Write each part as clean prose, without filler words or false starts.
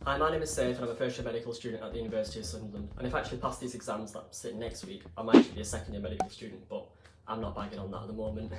Hi, my name is Saif and I'm a first year medical student at the University of Sunderland. And if I actually pass these exams that I'm sitting next week, I might actually be a second year medical student, but I'm not bagging on that at the moment.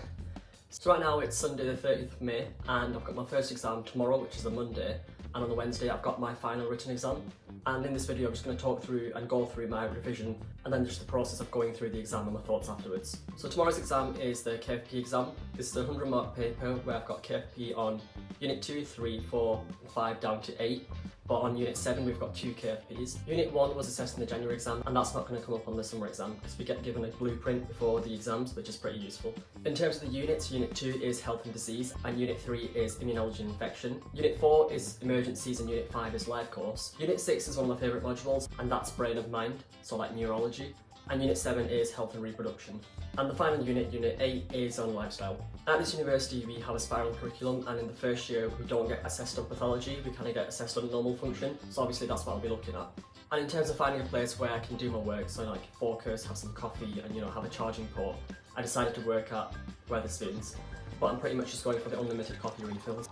So right now it's Sunday the 30th of May and I've got my first exam tomorrow, which is a Monday, and on the Wednesday I've got my final written exam. And in this video I'm just going to talk through and go through my revision and then just the process of going through the exam and my thoughts afterwards. So tomorrow's exam is the KFP exam. This is a 100 mark paper where I've got KFP on Unit 2, 3, 4, 5 down to 8. But on Unit 7 we've got 2 KFPs. Unit 1 was assessed in the January exam and that's not going to come up on the summer exam because we get given a blueprint before the exams, which is pretty useful. In terms of the units, Unit 2 is health and disease and Unit 3 is immunology and infection. Unit 4 is emergencies and Unit 5 is life course. Unit 6 is one of my favourite modules and that's brain and mind, so like neurology. And Unit 7 is health and reproduction. And the final unit, Unit 8, is on lifestyle. At this university we have a spiral curriculum and in the first year we don't get assessed on pathology, we kind of get assessed on normal function, so obviously that's what I'll be looking at. And in terms of finding a place where I can do my work, so like focus, have some coffee and have a charging port, I decided to work at Wetherspoons, but I'm pretty much just going for the unlimited coffee refills.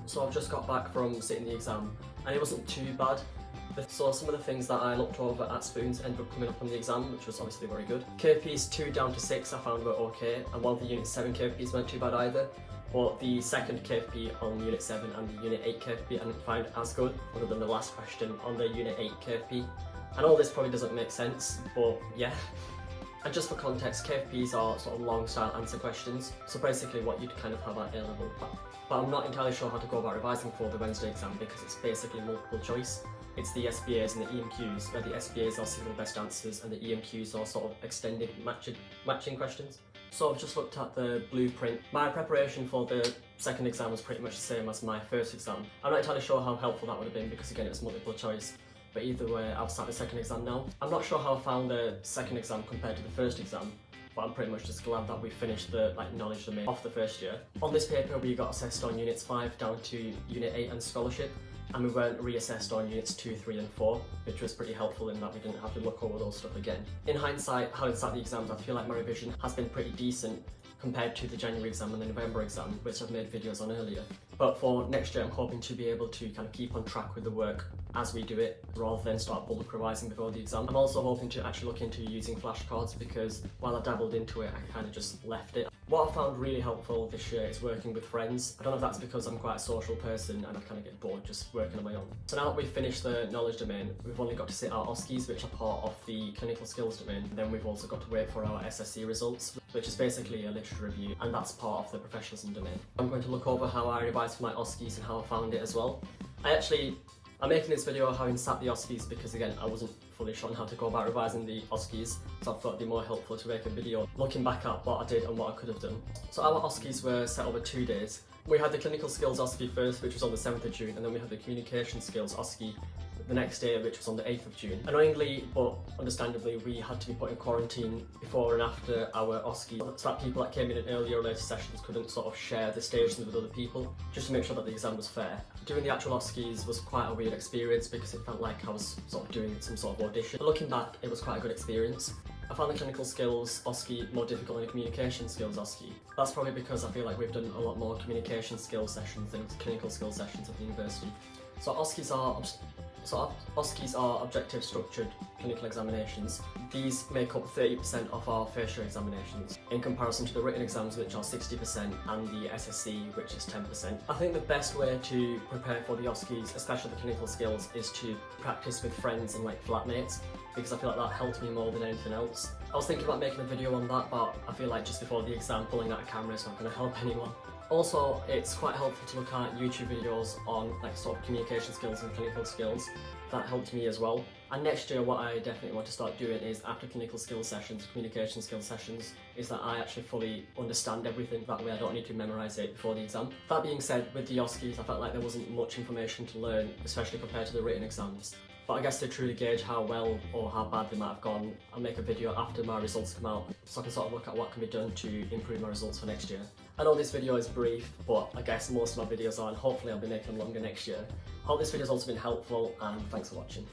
So I've just got back from sitting the exam and it wasn't too bad. So some of the things that I looked over at Spoons ended up coming up on the exam, which was obviously very good. KFPs 2 down to 6 I found were okay, and while the Unit 7 KFPs weren't too bad either, but the second KFP on Unit 7 and the Unit 8 KFP I didn't find as good, other than the last question on the Unit 8 KFP. And all this probably doesn't make sense, but yeah. And just for context, KFPs are sort of long style answer questions, so basically what you'd kind of have at A-level. But I'm not entirely sure how to go about revising for the Wednesday exam because it's basically multiple choice. It's the SBAs and the EMQs, where the SBAs are single best answers and the EMQs are sort of extended matching questions. So I've just looked at the blueprint. My preparation for the second exam was pretty much the same as my first exam. I'm not entirely sure how helpful that would have been because again it was multiple choice. But either way, I've sat the second exam now. I'm not sure how I found the second exam compared to the first exam, but I'm pretty much just glad that we finished the knowledge domain off the first year. On this paper we got assessed on Units 5 down to Unit 8 and scholarship, and we weren't reassessed on Units 2, 3 and 4, which was pretty helpful in that we didn't have to look over those stuff again. In hindsight, having sat the exams, I feel like my revision has been pretty decent compared to the January exam and the November exam, which I've made videos on earlier. But for next year I'm hoping to be able to kind of keep on track with the work as we do it, rather than start bulk revising before the exam. I'm also hoping to actually look into using flashcards because while I dabbled into it, I kind of just left it. What I found really helpful this year is working with friends. I don't know if that's because I'm quite a social person and I kind of get bored just working on my own. So now that we've finished the knowledge domain, we've only got to sit our OSCEs, which are part of the clinical skills domain. And then we've also got to wait for our SSC results, which is basically a literature review, and that's part of the professionalism domain. I'm going to look over how I revised for my OSCEs and how I found it as well. I'm making this video having sat the OSCEs because again I wasn't fully sure on how to go about revising the OSCEs, so I thought it'd be more helpful to make a video looking back at what I did and what I could have done. So our OSCEs were set over 2 days. We had the clinical skills OSCE first, which was on the 7th of June, and then we had the communication skills OSCE the next day, which was on the 8th of June. Annoyingly, but understandably, we had to be put in quarantine before and after our OSCE, so that people that came in earlier or later sessions couldn't sort of share the stations with other people, just to make sure that the exam was fair. Doing the actual OSCEs was quite a weird experience because it felt like I was sort of doing some sort of audition. But looking back, it was quite a good experience. I found the clinical skills OSCE more difficult than the communication skills OSCE. That's probably because I feel like we've done a lot more communication skills sessions than clinical skills sessions at the university. So OSCEs are objective structured clinical examinations. These make up 30% of our first year examinations in comparison to the written exams, which are 60%, and the SSC, which is 10%. I think the best way to prepare for the OSCEs, especially the clinical skills, is to practice with friends and like flatmates, because I feel like that helped me more than anything else. I was thinking about making a video on that, but I feel like just before the exam pulling out a camera is not going to help anyone. Also, it's quite helpful to look at YouTube videos on like sort of communication skills and clinical skills. That helped me as well. And next year what I definitely want to start doing is after clinical skills sessions, communication skills sessions, is that I actually fully understand everything. That way I don't need to memorise it before the exam. That being said, with the OSCEs I felt like there wasn't much information to learn, especially compared to the written exams. But I guess to truly gauge how well or how bad they might have gone, I'll make a video after my results come out so I can sort of look at what can be done to improve my results for next year. I know this video is brief, but I guess most of my videos are, and hopefully I'll be making them longer next year. Hope this video has also been helpful, and thanks for watching.